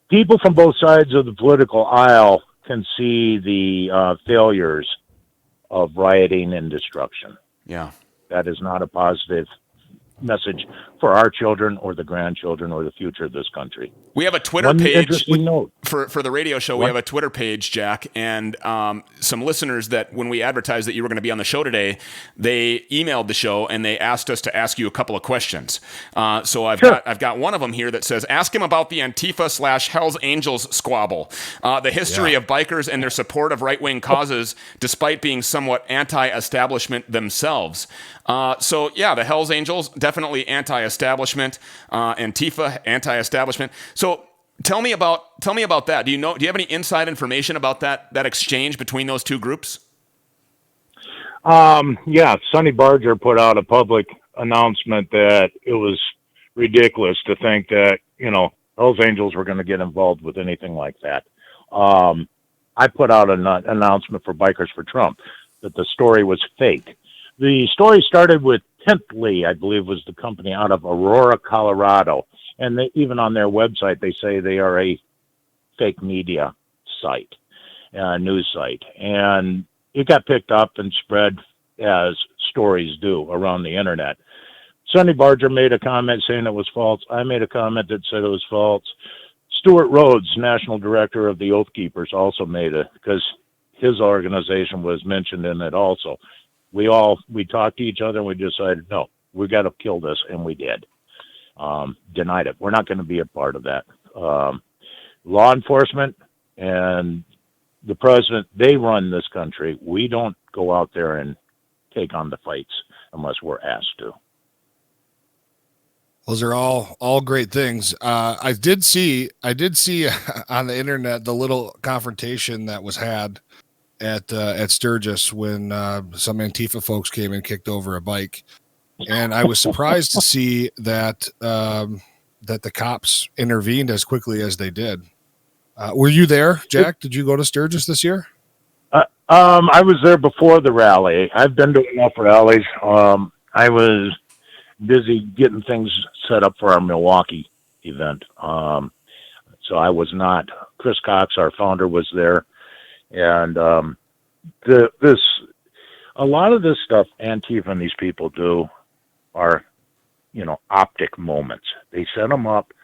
people from both sides of the political aisle can see the failures of rioting and destruction. Yeah, that is not a positive message for our children or the grandchildren or the future of this country. We have a Twitter One page interesting note. for the radio show. We have a Twitter page, Jack, and some listeners that when we advertised that you were going to be on the show today, they emailed the show and they asked us to ask you a couple of questions. So I've got one of them here that says, ask him about the Antifa/Hell's Angels squabble, the history of bikers and their support of right-wing causes, despite being somewhat anti-establishment themselves. The Hell's Angels, definitely anti-establishment, Antifa, anti-establishment. So tell me about that. Do you have any inside information about that exchange between those two groups? Sonny Barger put out a public announcement that it was ridiculous to think that, Hell's Angels were going to get involved with anything like that. I put out an announcement for Bikers for Trump that the story was fake. The story started with Tentley, I believe was the company out of Aurora, Colorado. And even on their website, they say they are a fake media site, news site. And it got picked up and spread as stories do around the internet. Sonny Barger made a comment saying it was false. I made a comment that said it was false. Stuart Rhodes, national director of the Oath Keepers, also made it because his organization was mentioned in it also. We talked to each other and we decided, no, we got to kill this, and we did. Denied it. We're not going to be a part of that. Law enforcement and the president, they run this country. We don't go out there and take on the fights unless we're asked to. Those are all great things. I did see on the internet the little confrontation that was had at Sturgis when some Antifa folks came and kicked over a bike, and I was surprised to see that that the cops intervened as quickly as they did. Were you there, Jack? Did you go to Sturgis this year? I was there before the rally. I've been to enough rallies. I was busy getting things set up for our Milwaukee event, so I was not. Chris Cox, our founder, was there. And a lot of this stuff Antifa and these people do are, optic moments. They set them up,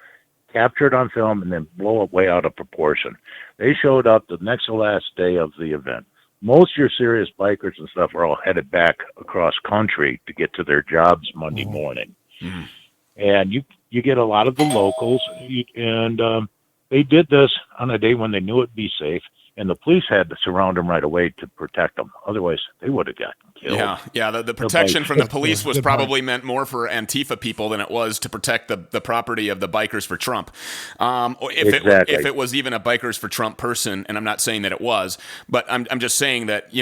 capture it on film, and then blow it way out of proportion. They showed up the next to last day of the event. Most of your serious bikers and stuff are all headed back across country to get to their jobs Monday morning. Mm. And you get a lot of the locals, and they did this on a day when they knew it'd be safe. And the police had to surround them right away to protect them. Otherwise, they would have gotten killed. Yeah. The protection from the police was probably meant more for Antifa people than it was to protect the property of the Bikers for Trump. If it was even a Bikers for Trump person, and I'm not saying that it was, but I'm just saying that,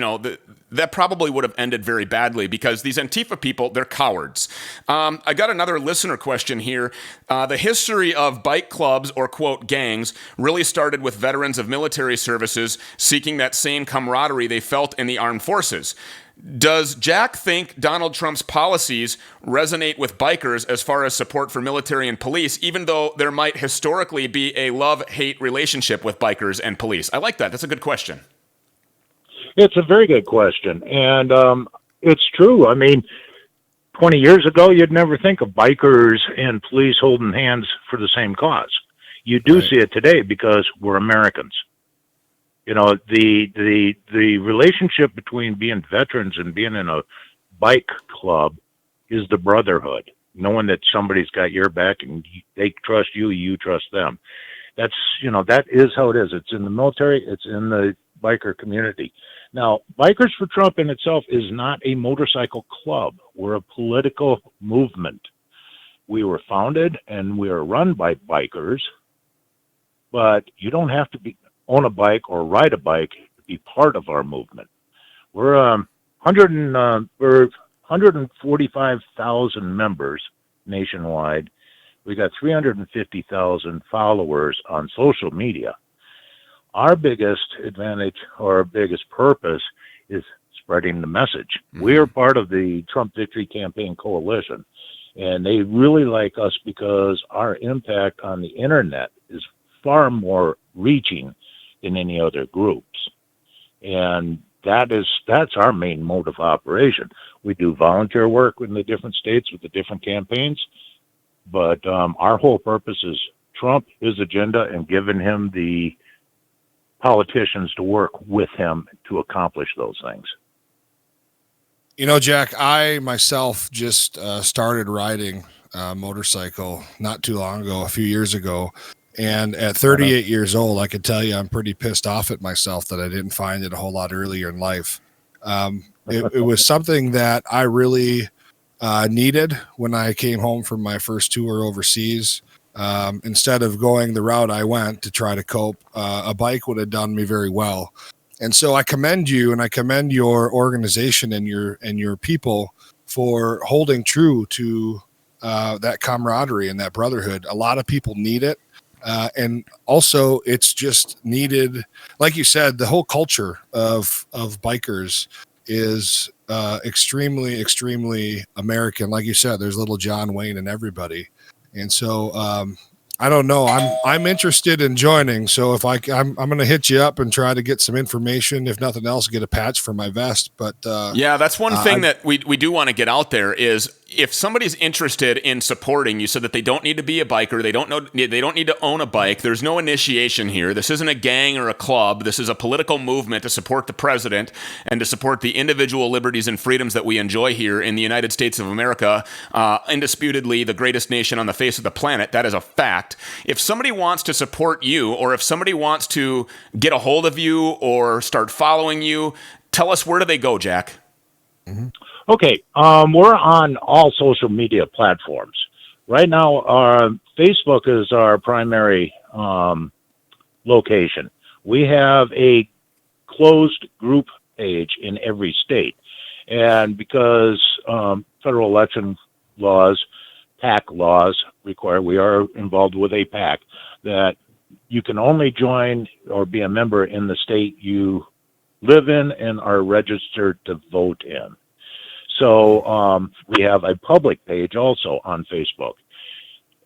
that probably would have ended very badly because these Antifa people, they're cowards. I got another listener question here. The history of bike clubs or, quote, gangs really started with veterans of military services seeking that same camaraderie they felt in the armed forces. Does Jack think Donald Trump's policies resonate with bikers as far as support for military and police, even though there might historically be a love-hate relationship with bikers and police? I like that. That's a good question. It's a very good question. And it's true. I mean, 20 years ago, you'd never think of bikers and police holding hands for the same cause. You do see it today because we're Americans. The relationship between being veterans and being in a bike club is the brotherhood, knowing that somebody's got your back and they trust you, you trust them. That's, that is how it is. It's in the military. It's in the biker community. Now, Bikers for Trump in itself is not a motorcycle club. We're a political movement. We were founded and we are run by bikers, but you don't have to own a bike or ride a bike to be part of our movement. We're 145,000 members nationwide. We got 350,000 followers on social media. Our biggest advantage or our biggest purpose is spreading the message. We are part of the Trump Victory Campaign Coalition, and they really like us because our impact on the internet is far more reaching than any other groups. And that's our main mode of operation. We do volunteer work in the different states with the different campaigns, but our whole purpose is Trump, his agenda, and giving him the politicians to work with him to accomplish those things. You know, Jack, I myself just started riding a motorcycle not too long ago, a few years ago. And at 38 years old, I could tell you I'm pretty pissed off at myself that I didn't find it a whole lot earlier in life. It was something that I really needed when I came home from my first tour overseas. Instead of going the route I went to try to cope, a bike would have done me very well. And so I commend you, and I commend your organization and your people for holding true to that camaraderie and that brotherhood. A lot of people need it. And also it's just needed. Like you said, the whole culture of bikers is extremely, extremely American. Like you said, there's little John Wayne and everybody. And so I don't know. I'm interested in joining. So if I'm going to hit you up and try to get some information. If nothing else, get a patch for my vest. But yeah, that's one thing that we do want to get out there is if somebody's interested in supporting, you said that they don't need to be a biker. They don't need to own a bike. There's no initiation here. This isn't a gang or a club. This is a political movement to support the president and to support the individual liberties and freedoms that we enjoy here in the United States of America. Indisputably the greatest nation on the face of the planet. That is a fact. If somebody wants to support you, or if somebody wants to get a hold of you or start following you, tell us, where do they go, Jack? Mm-hmm. Okay, we're on all social media platforms. Right now, Facebook is our primary location. We have a closed group page in every state. And because federal election laws, PAC laws require, we are involved with a PAC, that you can only join or be a member in the state you live in and are registered to vote in. So we have a public page also on Facebook.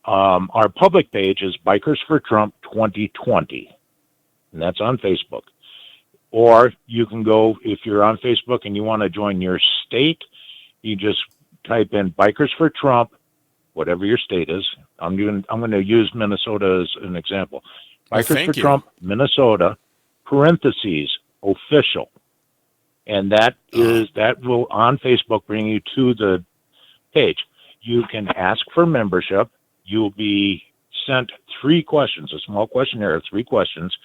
Our public page is Bikers for Trump 2020, and that's on Facebook. Or you can go, if you're on Facebook and you want to join your state, you just type in Bikers for Trump, whatever your state is. I'm going to use Minnesota as an example. Bikers for Trump, Minnesota, parentheses, official. And that will on Facebook bring you to the page. You can ask for membership. You'll be sent 3 questions, a small questionnaire, 3 questions.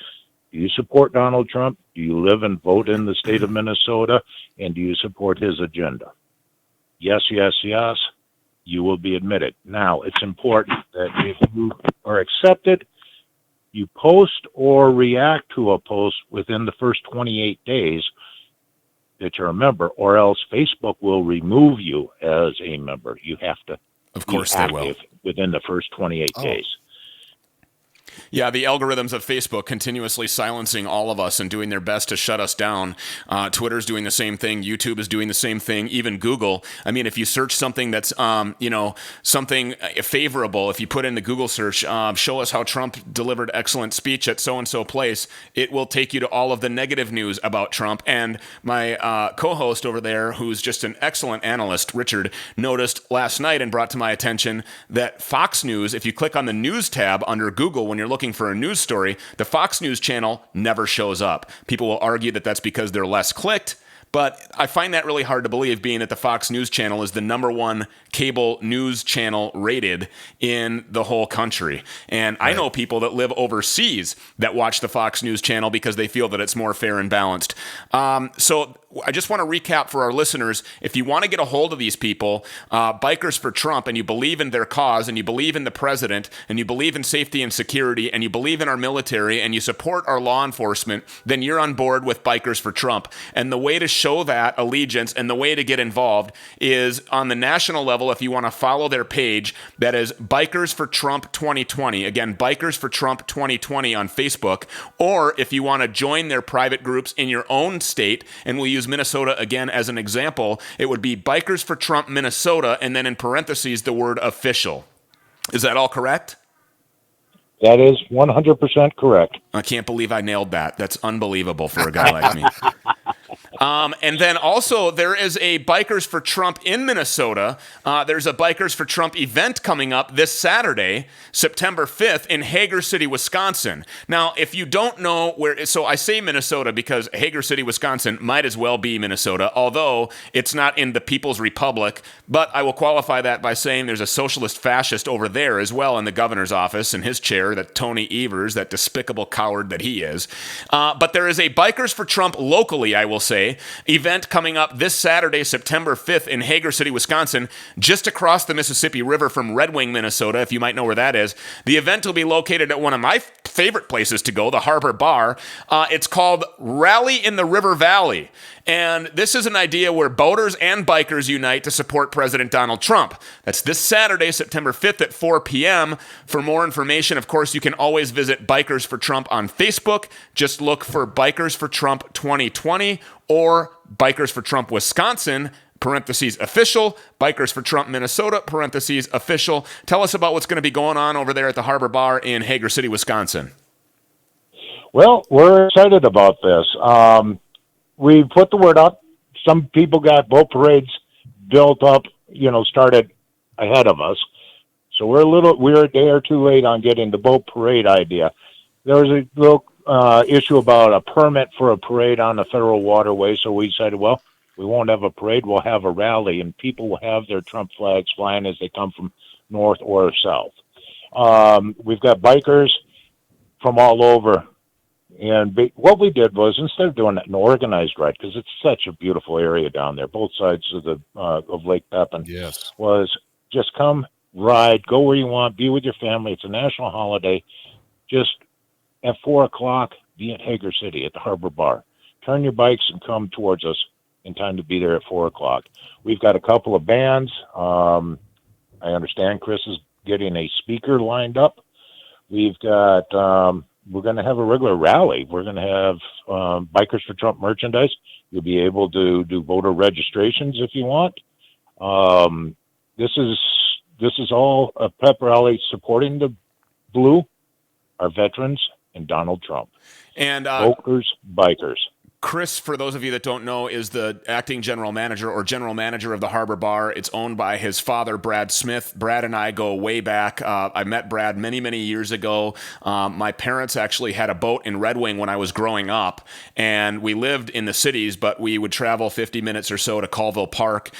Do you support Donald Trump? Do you live and vote in the state of Minnesota? And do you support his agenda? Yes, yes, yes. You will be admitted. Now, it's important that if you are accepted, you post or react to a post within the first 28 days that you're a member, or else Facebook will remove you as a member. You have to be active within the first 28 days. Yeah, the algorithms of Facebook continuously silencing all of us and doing their best to shut us down. Twitter's doing the same thing. YouTube is doing the same thing. Even Google. I mean, if you search something that's, something favorable, if you put in the Google search, show us how Trump delivered excellent speech at so-and-so place, it will take you to all of the negative news about Trump. And my co-host over there, who's just an excellent analyst, Richard, noticed last night and brought to my attention that Fox News, if you click on the news tab under Google when you're looking for a news story, the Fox News channel never shows up. People will argue that that's because they're less clicked, but I find that really hard to believe, being that the Fox News channel is the #1 cable news channel rated in the whole country. And I know people that live overseas that watch the Fox News channel because they feel that it's more fair and balanced. So I just want to recap for our listeners. If you want to get a hold of these people, Bikers for Trump, and you believe in their cause, and you believe in the president, and you believe in safety and security, and you believe in our military, and you support our law enforcement, then you're on board with Bikers for Trump. And the way to show that allegiance and the way to get involved is on the national level. If you want to follow their page, that is Bikers for Trump 2020. Again, Bikers for Trump 2020 on Facebook. Or if you want to join their private groups in your own state, and we'll use use Minnesota again as an example, it would be Bikers for Trump Minnesota, and then in parentheses the word official. Is that all correct? That is 100% correct. I can't believe I nailed that. That's unbelievable for a guy like me. And then also there is a Bikers for Trump in Minnesota. There's a Bikers for Trump event coming up this Saturday, September 5th in Hager City, Wisconsin. Now, if you don't know where, so I say Minnesota because Hager City, Wisconsin might as well be Minnesota, although it's not in the People's Republic. But I will qualify that by saying there's a socialist fascist over there as well in the governor's office in his chair, that Tony Evers, that despicable coward that he is. But there is a Bikers for Trump locally, I will say, event coming up this Saturday, September 5th in Hager City, Wisconsin, just across the Mississippi River from Red Wing, Minnesota, if you might know where that is. The event will be located at one of my favorite places to go, the Harbor Bar. It's called Rally in the River Valley. And this is an idea where boaters and bikers unite to support President Donald Trump. That's this Saturday, September 5th at 4 p.m. For more information, of course, you can always visit Bikers for Trump on Facebook. Just look for Bikers for Trump 2020 or Bikers for Trump Wisconsin, parentheses official, Bikers for Trump Minnesota, parentheses official. Tell us about what's going to be going on over there at the Harbor Bar in Hager City, Wisconsin. Well, we're excited about this. We put the word out. Some people got boat parades built up, started ahead of us. So we're a day or two late on getting the boat parade idea. There was a little issue about a permit for a parade on the federal waterway. So we decided, well, we won't have a parade. We'll have a rally, and people will have their Trump flags flying as they come from north or south. We've got bikers from all over. And what we did was, instead of doing an organized ride, because it's such a beautiful area down there, both sides of the of Lake Pepin, yes, was just come, ride, go where you want, be with your family. It's a national holiday. Just at 4 o'clock, be at Hager City at the Harbor Bar. Turn your bikes and come towards us in time to be there at 4 o'clock. We've got a couple of bands. I understand Chris is getting a speaker lined up. We've got... we're going to have a regular rally. We're going to have Bikers for Trump merchandise. You'll be able to do voter registrations if you want. This is all a pep rally supporting the blue, our veterans, and Donald Trump. And bikers. Chris, for those of you that don't know, is the acting general manager or general manager of the Harbor Bar. It's owned by his father, Brad Smith. Brad and I go way back. I met Brad many, many years ago. My parents actually had a boat in Red Wing when I was growing up, and we lived in the cities, but we would travel 50 minutes or so to Colville Park,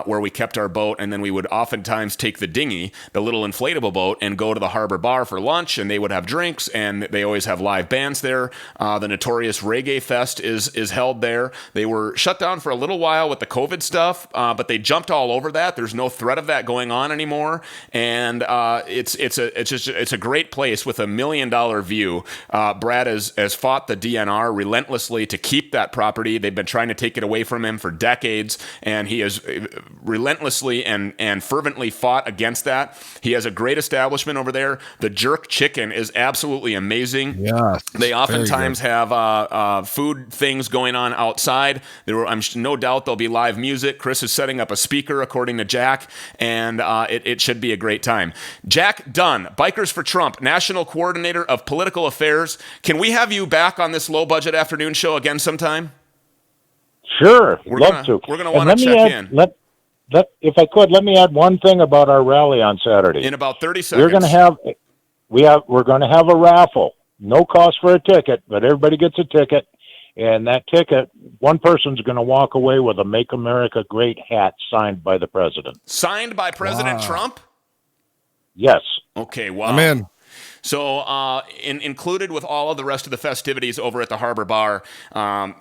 where we kept our boat, and then we would oftentimes take the dinghy, the little inflatable boat, and go to the Harbor Bar for lunch, and they would have drinks, and they always have live bands there. The notorious Reggae Fest is held there. They were shut down for a little while with the COVID stuff, but they jumped all over that. There's no threat of that going on anymore, and it's a great place with $1 million view. Brad has fought the DNR relentlessly to keep that property. They've been trying to take it away from him for decades, and he has relentlessly and fervently fought against that. He has a great establishment over there. The jerk chicken is absolutely amazing. Yeah, they oftentimes have food things going on outside. I'm no doubt there'll be live music. Chris is setting up a speaker, according to Jack, and it should be a great time. Jack Dunn, Bikers for Trump, National Coordinator of Political Affairs. Can we have you back on this low-budget afternoon show again sometime? We're going to want to check in. If I could, let me add one thing about our rally on Saturday. In about 30 seconds. We're going to have a raffle. No cost for a ticket, but everybody gets a ticket. And that ticket, one person's going to walk away with a Make America Great hat signed by the president. Signed by President Trump? Yes. Okay, wow. I'm in. So included with all of the rest of the festivities over at the Harbor Bar,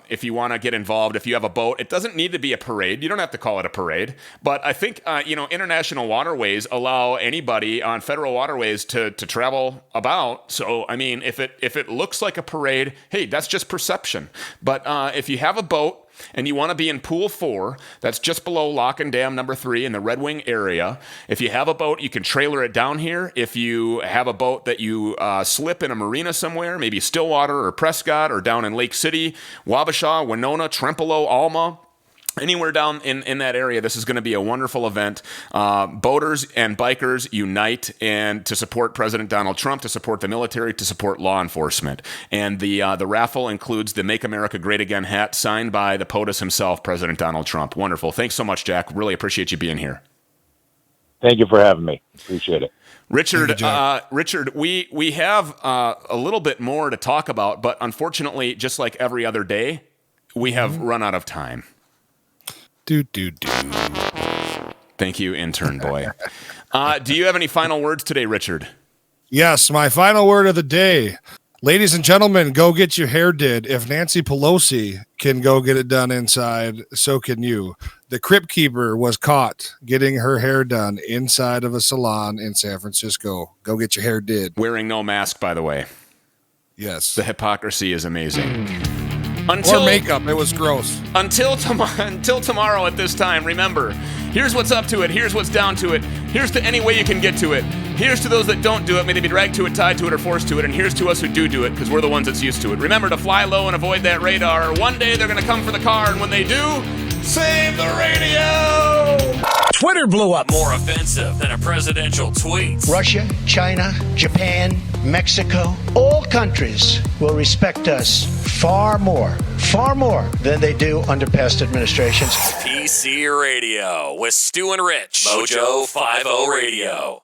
if you want to get involved, if you have a boat, it doesn't need to be a parade. You don't have to call it a parade. But I think, international waterways allow anybody on federal waterways to travel about. So, I mean, if it looks like a parade, hey, that's just perception. But if you have a boat, and you want to be in pool 4. That's just below Lock and Dam number 3 in the Red Wing area. If you have a boat, you can trailer it down here. If you have a boat that you slip in a marina somewhere, maybe Stillwater or Prescott or down in Lake City, Wabasha, Winona, Trempealeau, Alma, anywhere down in that area, this is going to be a wonderful event. Boaters and bikers unite and to support President Donald Trump, to support the military, to support law enforcement. And the raffle includes the Make America Great Again hat signed by the POTUS himself, President Donald Trump. Wonderful. Thanks so much, Jack. Really appreciate you being here. Thank you for having me. Appreciate it. Richard, we have a little bit more to talk about, but unfortunately, just like every other day, we have run out of time. Thank you, intern boy. Do you have any final words today, Richard? Yes, my final word of the day. Ladies and gentlemen, go get your hair did. If Nancy Pelosi can go get it done inside, so can you. The Crypt Keeper was caught getting her hair done inside of a salon in San Francisco. Go get your hair did. Wearing no mask, by the way. Yes. The hypocrisy is amazing. Or makeup. It was gross. Until tomorrow at this time, remember, here's what's up to it. Here's what's down to it. Here's to any way you can get to it. Here's to those that don't do it. May they be dragged to it, tied to it, or forced to it. And here's to us who do it, because we're the ones that's used to it. Remember to fly low and avoid that radar. One day they're going to come for the car, and when they do, save the radio! Twitter blew up. More offensive than a presidential tweet. Russia, China, Japan, Mexico, all countries will respect us far more than they do under past administrations. PC Radio with Stu and Rich. Mojo 50 Radio.